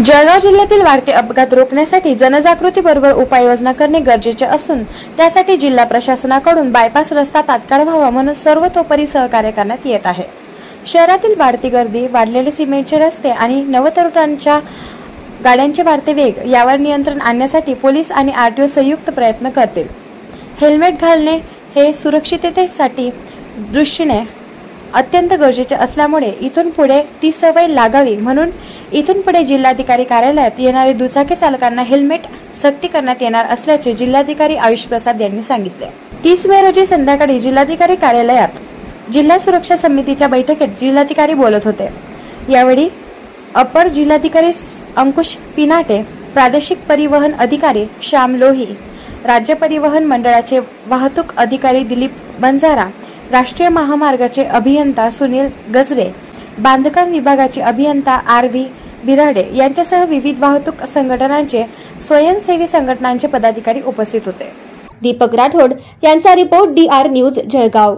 जळगाव जिल्ह्यातील वाढते अपघात रोखण्यासाठी जनजागृतीबरोबर उपाययोजना करणे गरजेचे असून त्यासाठी जिल्हा प्रशासनाकडून बायपास रस्ता तात्काळ व्हावा म्हणून सर्वतोपरी सहकार्य करण्यात येत आहे। शहरातील वाढती गर्दी, वाढलेले सिमेंटचे रस्ते आणि नवतरुणांच्या गाड्यांचे वाढते वेग यावर नियंत्रण आणण्यासाठी पोलीस आणि आरटीओ संयुक्त प्रयत्न करतील। हेल्मेट घालणे हे सुरक्षिततेसाठी दृष्टीने अत्यंत गरजेचे असल्यामुळे इथून पुढे ती सवय लागावी म्हणून इथून पुढे जिल्हाधिकारी कार्यालयात येणारे दुचाकी चालकांना हेल्मेट सक्ती करण्यात येणार असल्याचे जिल्हाधिकारी आयुष प्रसाद यांनी सांगितले। 30 मे रोजी संध्याकाळी जिल्हाधिकारी कार्यालयात जिल्हा सुरक्षा समितीच्या बैठकीत जिल्हाधिकारी बोलत होते। यावेळी अपर जिल्हाधिकारी अंकुश पिनाटे, प्रादेशिक परिवहन अधिकारी श्याम लोही, राज्य परिवहन मंडळाचे वाहतूक अधिकारी दिलीप बंजारा, राष्ट्रीय महामार्गाचे अभियंता सुनील गजरे, बांधकाम विभागाचे अभियंता आर.व्ही. बिराडे यांच्यासह विविध वाहतूक संघटनांचे स्वयंसेवी संघटनांचे पदाधिकारी उपस्थित होते। दीपक राठोड यांचा रिपोर्ट DR न्यूज जळगाव।